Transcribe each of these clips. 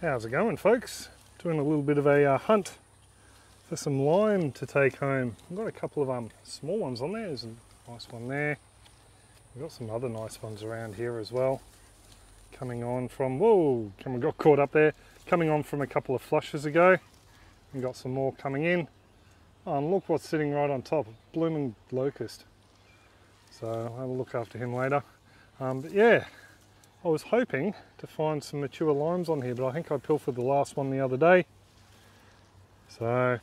How's it going, folks? Doing a little bit of a hunt for some lime to take home. I've got a couple of small ones on there. There's a nice one there. We've got some other nice ones around here as well. Coming on from, whoa, got caught up there. Coming on from a couple of flushes ago. We've got some more coming in. Oh, and look what's sitting right on top, blooming locust. So I'll have a look after him later. But yeah, I was hoping to find some mature limes on here, but I think I pilfered the last one the other day. So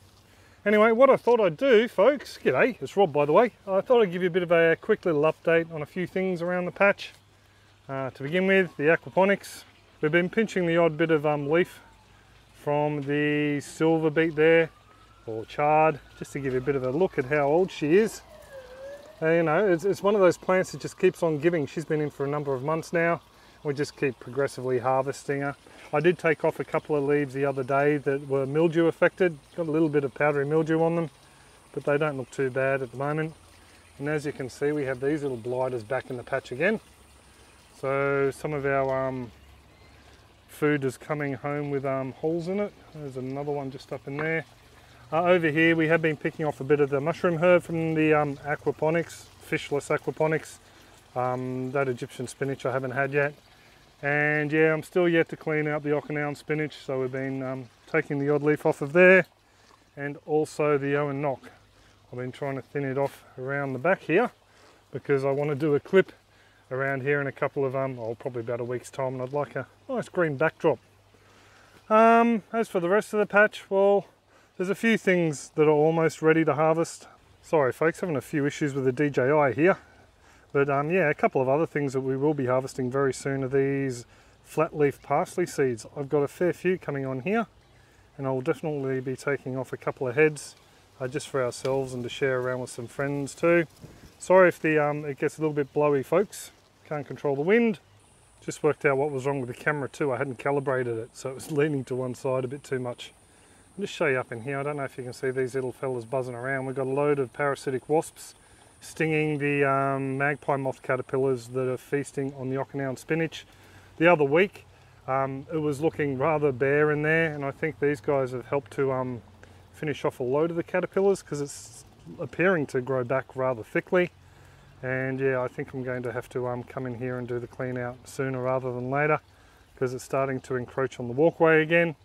anyway, what I thought I'd do, folks, g'day, it's Rob by the way. I thought I'd give you a bit of a quick little update on a few things around the patch. To begin with, the aquaponics. We've been pinching the odd bit of leaf from the silver beet there, or chard, just to give you a bit of a look at how old she is. You know, it's one of those plants that just keeps on giving. She's been in for a number of months now. We just keep progressively harvesting her. I did take off a couple of leaves the other day that were mildew affected. Got a little bit of powdery mildew on them, but they don't look too bad at the moment. And as you can see, we have these little blighters back in the patch again. So some of our food is coming home with holes in it. There's another one just up in there. Over here we have been picking off a bit of the mushroom herb from the aquaponics, fishless aquaponics. That Egyptian spinach I haven't had yet. And yeah, I'm still yet to clean out the Okinawan spinach, so we've been taking the odd leaf off of there, and also the Owen Nock. I've been trying to thin it off around the back here because I want to do a clip around here in a couple of, probably about a week's time, and I'd like a nice green backdrop. As for the rest of the patch, well, there's a few things that are almost ready to harvest. Sorry folks, having a few issues with the DJI here. But yeah, a couple of other things that we will be harvesting very soon are these flat leaf parsley seeds. I've got a fair few coming on here, and I'll definitely be taking off a couple of heads just for ourselves and to share around with some friends too. Sorry if the it gets a little bit blowy, folks. Can't control the wind. Just worked out what was wrong with the camera too. I hadn't calibrated it, so it was leaning to one side a bit too much. I'll just show you up in here. I don't know if you can see these little fellas buzzing around. We've got a load of parasitic wasps stinging the magpie moth caterpillars that are feasting on the Okinawan spinach. The other week it was looking rather bare in there, and I think these guys have helped to finish off a load of the caterpillars because it's appearing to grow back rather thickly. And yeah, I think I'm going to have to come in here and do the clean out sooner rather than later because it's starting to encroach on the walkway again.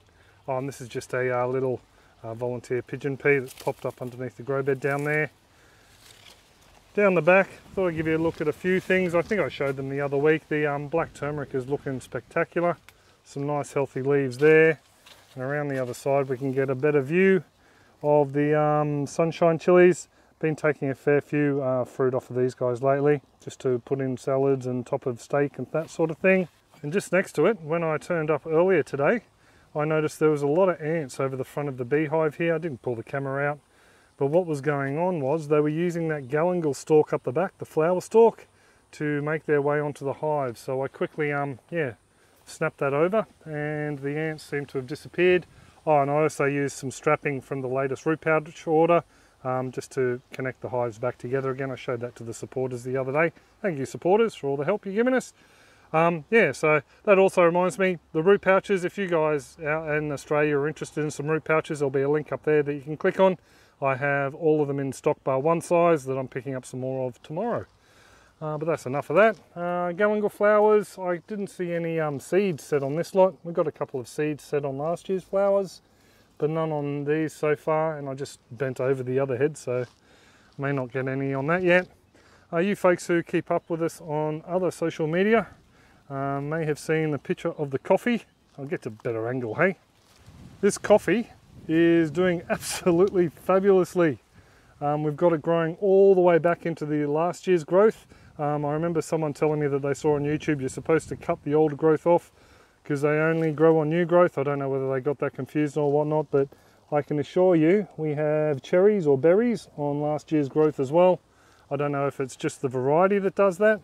Oh, and this is just a little volunteer pigeon pea that's popped up underneath the grow bed down there. Down the back, thought I'd give you a look at a few things. I think I showed them the other week. The black turmeric is looking spectacular. Some nice healthy leaves there. And around the other side we can get a better view of the sunshine chilies. Been taking a fair few fruit off of these guys lately, just to put in salads and top of steak and that sort of thing. And just next to it, when I turned up earlier today, I noticed there was a lot of ants over the front of the beehive here. I didn't pull the camera out. But what was going on was they were using that galangal stalk up the back, the flower stalk, to make their way onto the hive. So I quickly, snapped that over, and the ants seem to have disappeared. Oh, and I also used some strapping from the latest root pouch order, just to connect the hives back together again. I showed that to the supporters the other day. Thank you, supporters, for all the help you're giving us. Yeah, so that also reminds me, the root pouches, if you guys out in Australia are interested in some root pouches, there'll be a link up there that you can click on. I have all of them in stock bar one size that I'm picking up some more of tomorrow. But that's enough of that. Galangal flowers, I didn't see any seeds set on this lot. We've got a couple of seeds set on last year's flowers, but none on these so far, and I just bent over the other head, so may not get any on that yet. You folks who keep up with us on other social media may have seen the picture of the coffee. I'll get to a better angle, hey? This coffee is doing absolutely fabulously. We've got it growing all the way back into the last year's growth. I remember someone telling me that they saw on YouTube you're supposed to cut the old growth off because they only grow on new growth. I don't know whether they got that confused or whatnot, but I can assure you we have cherries or berries on last year's growth as well. I don't know if it's just the variety that does that.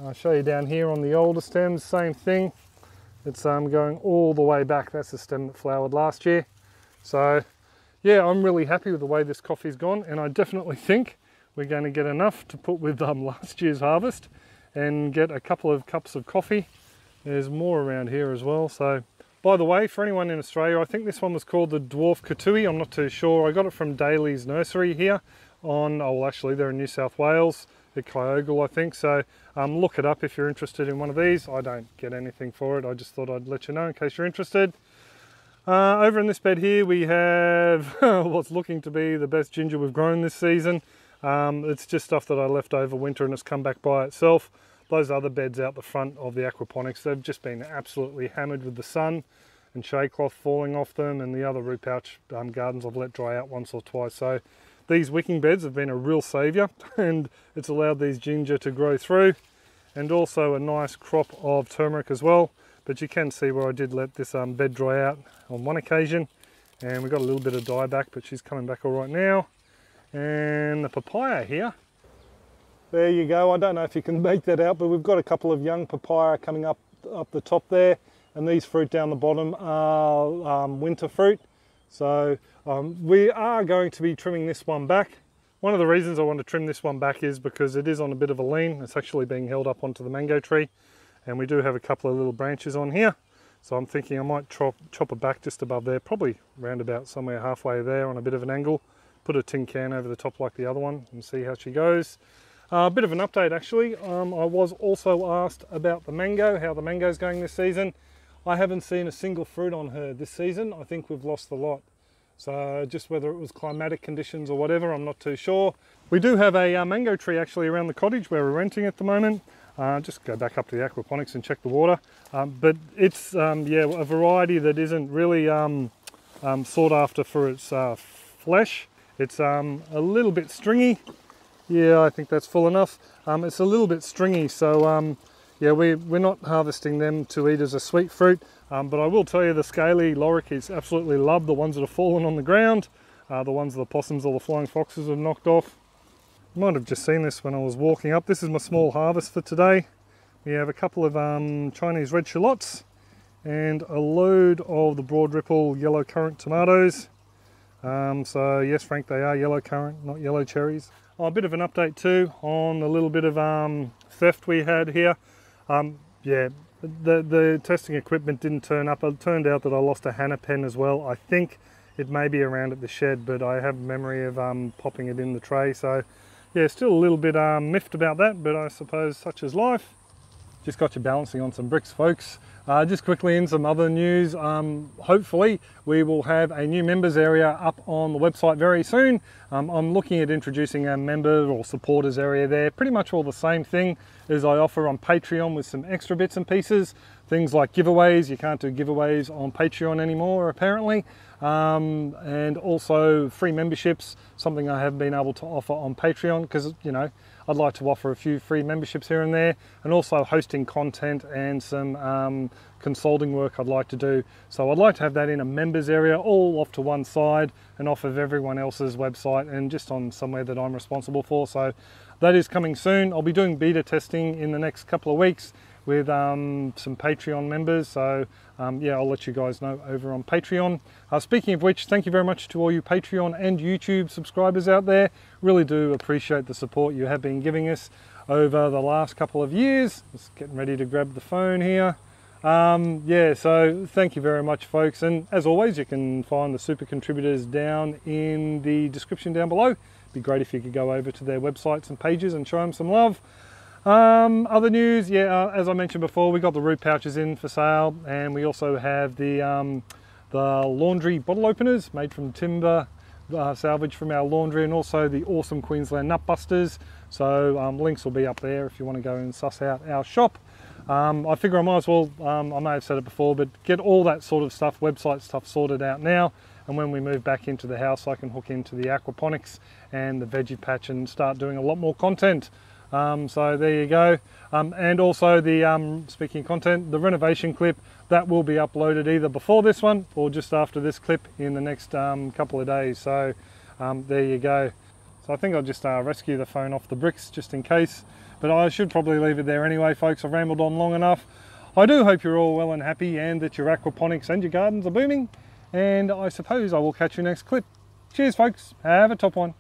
I'll show you down here on the older stems, same thing. It's going all the way back. That's the stem that flowered last year. So yeah, I'm really happy with the way this coffee's gone, and I definitely think we're going to get enough to put with last year's harvest and get a couple of cups of coffee. There's more around here as well, so By the way, for anyone in Australia, I think this one was called the Dwarf Katui. I'm not too sure. I got it from Daly's Nursery here on, oh well, actually they're in New South Wales, at Kyogle I think. So look it up if you're interested in one of these. I don't get anything for it. I just thought I'd let you know in case you're interested. Over in this bed here we have what's looking to be the best ginger we've grown this season. It's just stuff that I left over winter and it's come back by itself. Those other beds out the front of the aquaponics, they've just been absolutely hammered with the sun and shade cloth falling off them, and the other root pouch gardens I've let dry out once or twice. So these wicking beds have been a real saviour, and it's allowed these ginger to grow through, and also a nice crop of turmeric as well. But you can see where I did let this bed dry out on one occasion, and we got a little bit of dieback, but she's coming back all right now. And the papaya here, there you go. I don't know if you can make that out, but we've got a couple of young papaya coming up the top there, and these fruit down the bottom are winter fruit. So we are going to be trimming this one back. One of the reasons I want to trim this one back is because it is on a bit of a lean. It's actually being held up onto the mango tree, and we do have a couple of little branches on here. So I'm thinking I might chop it back just above there, probably round about somewhere halfway there on a bit of an angle. Put a tin can over the top like the other one and see how she goes. A bit of an update actually. I was also asked about the mango, how the mango's going this season. I haven't seen a single fruit on her this season. I think we've lost the lot. So just whether it was climatic conditions or whatever, I'm not too sure. We do have a mango tree actually around the cottage where we're renting at the moment. Just go back up to the aquaponics and check the water. But it's yeah, a variety that isn't really sought after for its flesh. It's a little bit stringy. Yeah, I think that's full enough. It's a little bit stringy, so yeah, we're not harvesting them to eat as a sweet fruit. But I will tell you, the scaly lorikeets absolutely love the ones that have fallen on the ground, the ones the possums or the flying foxes have knocked off. You might have just seen this when I was walking up. This is my small harvest for today. We have a couple of Chinese red shallots and a load of the broad ripple yellow currant tomatoes. So yes, Frank, they are yellow currant, not yellow cherries. A bit of an update too on the little bit of theft we had here. Yeah, the testing equipment didn't turn up. It turned out that I lost a Hannah pen as well. I think it may be around at the shed, but I have memory of popping it in the tray. So yeah, still a little bit miffed about that, but I suppose such is life. Just got you balancing on some bricks, folks. Just quickly in some other news, hopefully we will have a new members area up on the website very soon. I'm looking at introducing a member or supporters area there, pretty much all the same thing as I offer on Patreon with some extra bits and pieces. Things like giveaways. You can't do giveaways on Patreon anymore apparently. And also free memberships, something I have been able to offer on Patreon because, you know, I'd like to offer a few free memberships here and there, and also hosting content and some consulting work I'd like to do. So I'd like to have that in a members area, all off to one side and off of everyone else's website and just on somewhere that I'm responsible for. So that is coming soon. I'll be doing beta testing in the next couple of weeks with some Patreon members. So yeah, I'll let you guys know over on Patreon. Speaking of which, thank you very much to all you Patreon and YouTube subscribers out there. Really do appreciate the support you have been giving us over the last couple of years. Just getting ready to grab the phone here. Yeah, so thank you very much, folks. And as always, you can find the super contributors down in the description down below. It'd be great if you could go over to their websites and pages and show them some love. Other news, yeah, as I mentioned before, we got the root pouches in for sale, and we also have the laundry bottle openers made from timber, salvage from our laundry, and also the awesome Queensland nut busters. So links will be up there if you want to go and suss out our shop. I figure I might as well, I may have said it before, but get all that sort of stuff, website stuff sorted out now, and when we move back into the house I can hook into the aquaponics and the veggie patch and start doing a lot more content. So there you go. And also the, speaking of content, the renovation clip, that will be uploaded either before this one or just after this clip in the next couple of days. So there you go. So I think I'll just rescue the phone off the bricks just in case, but I should probably leave it there anyway, folks. I've rambled on long enough. I do hope you're all well and happy and that your aquaponics and your gardens are booming, and I suppose I will catch you next clip. Cheers, folks. Have a top one.